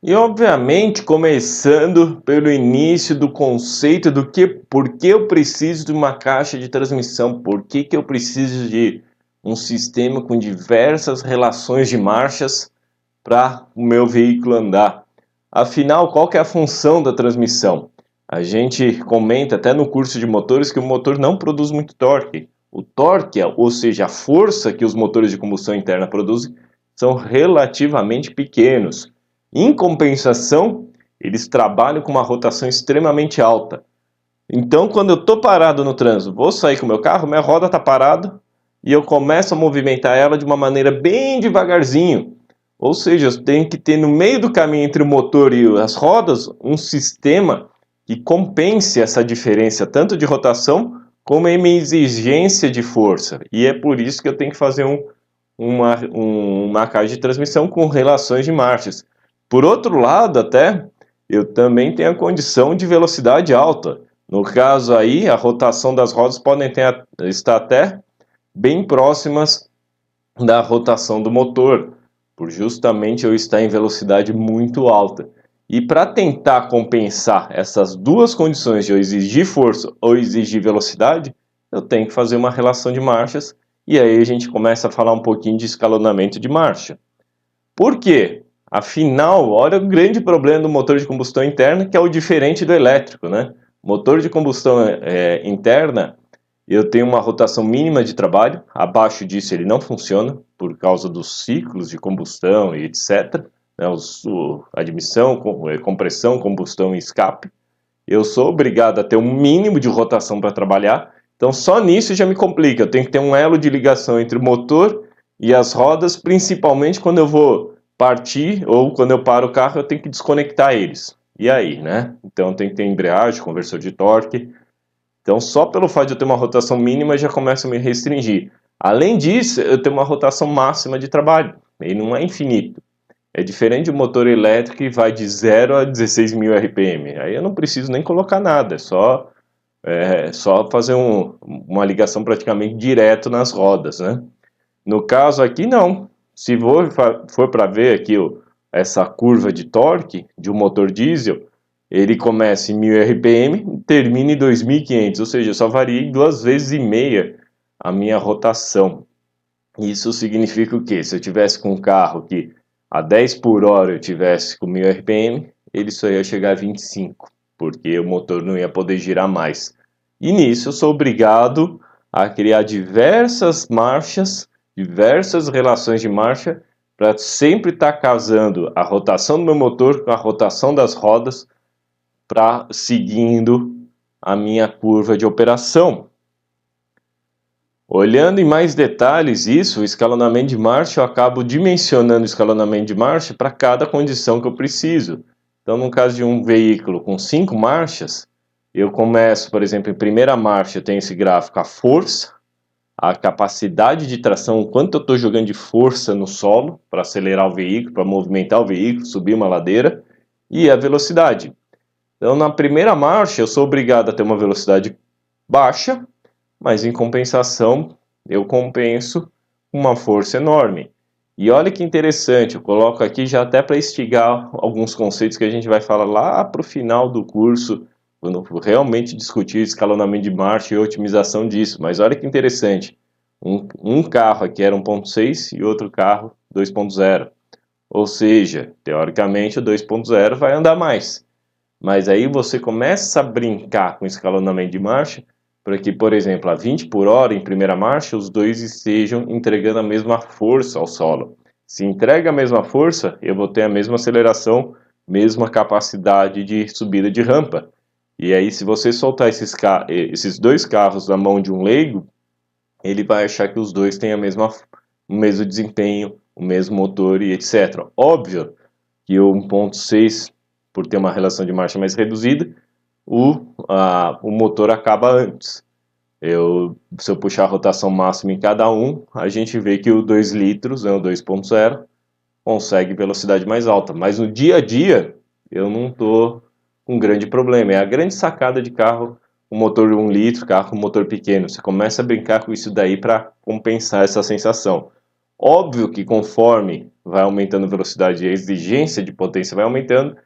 E obviamente começando pelo início do conceito do por que eu preciso de uma caixa de transmissão, por que eu preciso de um sistema com diversas relações de marchas para o meu veículo andar. Afinal, qual que é a função da transmissão? A gente comenta até no curso de motores que o motor não produz muito torque. O torque, ou seja, a força que os motores de combustão interna produzem, são relativamente pequenos. Em compensação, eles trabalham com uma rotação extremamente alta. Então, quando eu estou parado no trânsito, vou sair com o meu carro, minha roda está parada e eu começo a movimentar ela de uma maneira bem devagarzinho. Ou seja, eu tenho que ter no meio do caminho entre o motor e as rodas um sistema que compense essa diferença tanto de rotação como a minha exigência de força. E é por isso que eu tenho que fazer uma caixa de transmissão com relações de marchas. Por outro lado, até, eu também tenho a condição de velocidade alta. No caso aí, a rotação das rodas podem estar até bem próximas da rotação do motor, por justamente eu estar em velocidade muito alta. E para tentar compensar essas duas condições de eu exigir força ou exigir velocidade, eu tenho que fazer uma relação de marchas, e aí a gente começa a falar um pouquinho de escalonamento de marcha. Por quê? Afinal, olha o grande problema do motor de combustão interna, que é o diferente do elétrico, né? Motor de combustão interna, eu tenho uma rotação mínima de trabalho, abaixo disso ele não funciona, por causa dos ciclos de combustão e etc. Né? Admissão, compressão, combustão e escape. Eu sou obrigado a ter um mínimo de rotação para trabalhar, então só nisso já me complica. Eu tenho que ter um elo de ligação entre o motor e as rodas, principalmente quando eu vou partir ou quando eu paro o carro, eu tenho que desconectar eles. E aí, né? Então tem que ter embreagem, conversor de torque. Então só pelo fato de eu ter uma rotação mínima já começa a me restringir. Além disso, eu tenho uma rotação máxima de trabalho. Ele não é infinito. É diferente de um motor elétrico que vai de 0 a 16.000 RPM. Aí eu não preciso nem colocar nada, é só fazer uma ligação praticamente direto nas rodas, né? No caso aqui, não. Se for para ver aqui essa curva de torque de um motor diesel, ele começa em 1000 RPM e termina em 2500, ou seja, eu só variei 2,5 vezes a minha rotação. Isso significa o quê? Se eu tivesse com um carro que a 10 por hora eu tivesse com 1000 RPM, ele só ia chegar a 25, porque o motor não ia poder girar mais. E nisso eu sou obrigado a criar diversas marchas, diversas relações de marcha, para sempre estar casando a rotação do meu motor com a rotação das rodas, para seguindo a minha curva de operação. Olhando em mais detalhes isso, o escalonamento de marcha, eu acabo dimensionando o escalonamento de marcha para cada condição que eu preciso. Então, no caso de um veículo com 5 marchas, eu começo, por exemplo, em primeira marcha, eu tenho esse gráfico, a força, a capacidade de tração, o quanto eu estou jogando de força no solo para acelerar o veículo, para movimentar o veículo, subir uma ladeira, e a velocidade. Então, na primeira marcha, eu sou obrigado a ter uma velocidade baixa, mas em compensação, eu compenso uma força enorme. E olha que interessante, eu coloco aqui já até para instigar alguns conceitos que a gente vai falar lá para o final do curso, quando realmente discutir escalonamento de marcha e otimização disso. Mas olha que interessante, um carro aqui era 1.6 e outro carro 2.0. Ou seja, teoricamente o 2.0 vai andar mais. Mas aí você começa a brincar com escalonamento de marcha para que, por exemplo, a 20 por hora em primeira marcha, os dois estejam entregando a mesma força ao solo. Se entrega a mesma força, eu vou ter a mesma aceleração, mesma capacidade de subida de rampa. E aí, se você soltar esses dois carros na mão de um leigo, ele vai achar que os dois têm o mesmo desempenho, o mesmo motor e etc. Óbvio que o 1.6, por ter uma relação de marcha mais reduzida, o motor acaba antes. Se eu puxar a rotação máxima em cada um, a gente vê que o 2 litros, né, o 2.0, consegue velocidade mais alta. Mas no dia a dia, eu não estou com um grande problema. É a grande sacada de carro, um motor de 1 litro, carro com motor pequeno. Você começa a brincar com isso daí para compensar essa sensação. Óbvio que conforme vai aumentando a velocidade e a exigência de potência vai aumentando,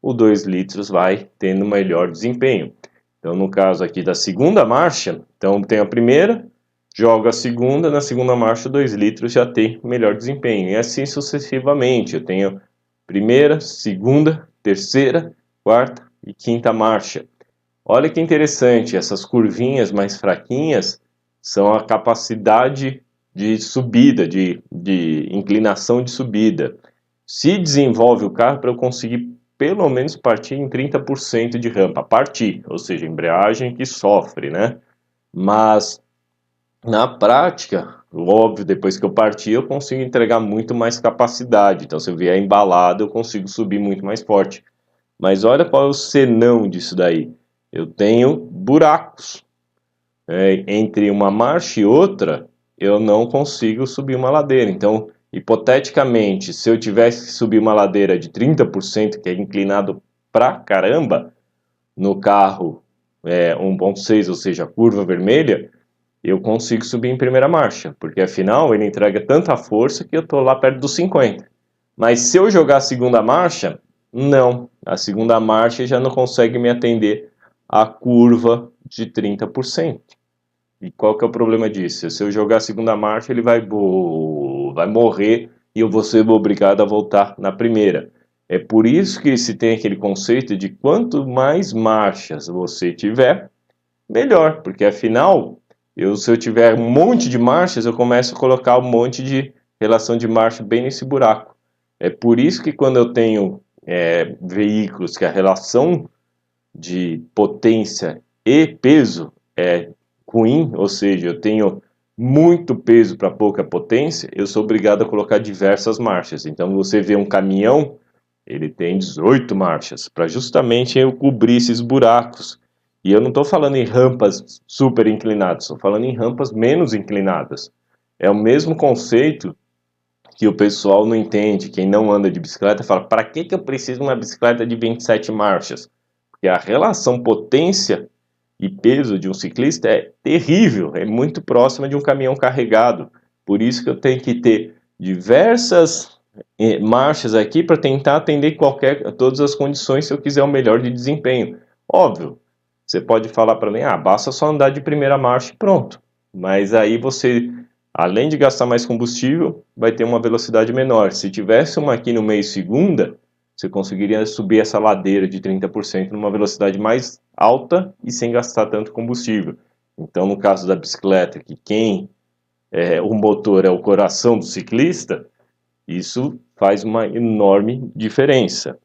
o 2 litros vai tendo melhor desempenho. Então, no caso aqui da segunda marcha, então tem a primeira, jogo a segunda, na segunda marcha 2 litros já tem melhor desempenho. E assim sucessivamente, eu tenho primeira, segunda, terceira, quarta e quinta marcha. Olha que interessante, essas curvinhas mais fraquinhas são a capacidade de subida, de inclinação de subida. Se desenvolve o carro para eu conseguir pelo menos partir em 30% de rampa, partir, ou seja, embreagem que sofre, né? Mas na prática, óbvio, depois que eu partir, eu consigo entregar muito mais capacidade. Então, se eu vier embalado, eu consigo subir muito mais forte. Mas olha qual é o senão disso daí. Eu tenho buracos. Entre uma marcha e outra, eu não consigo subir uma ladeira. Então, hipoteticamente, se eu tivesse que subir uma ladeira de 30%, que é inclinado pra caramba, no carro 1.6, ou seja, curva vermelha, eu consigo subir em primeira marcha, porque afinal ele entrega tanta força que eu estou lá perto dos 50. Mas se eu jogar a segunda marcha, não. A segunda marcha já não consegue me atender à curva de 30%. E qual que é o problema disso? Se eu jogar a segunda marcha, ele vai morrer e eu vou ser obrigado a voltar na primeira. É por isso que se tem aquele conceito de quanto mais marchas você tiver, melhor, porque afinal, se eu tiver um monte de marchas, eu começo a colocar um monte de relação de marcha bem nesse buraco. É por isso que quando eu tenho veículos que a relação de potência e peso é ruim, ou seja, eu tenho muito peso para pouca potência, eu sou obrigado a colocar diversas marchas. Então você vê um caminhão, ele tem 18 marchas, para justamente eu cobrir esses buracos. E eu não estou falando em rampas super inclinadas, estou falando em rampas menos inclinadas. É o mesmo conceito que o pessoal não entende, quem não anda de bicicleta fala, para que eu preciso de uma bicicleta de 27 marchas? Porque a relação potência e peso de um ciclista é terrível, é muito próxima de um caminhão carregado. Por isso que eu tenho que ter diversas marchas aqui para tentar atender todas as condições se eu quiser o melhor de desempenho. Óbvio, você pode falar para mim, basta só andar de primeira marcha e pronto. Mas aí você, além de gastar mais combustível, vai ter uma velocidade menor. Se tivesse uma aqui no meio segunda, você conseguiria subir essa ladeira de 30% numa velocidade mais alta e sem gastar tanto combustível. Então, no caso da bicicleta, que o motor é o coração do ciclista, isso faz uma enorme diferença.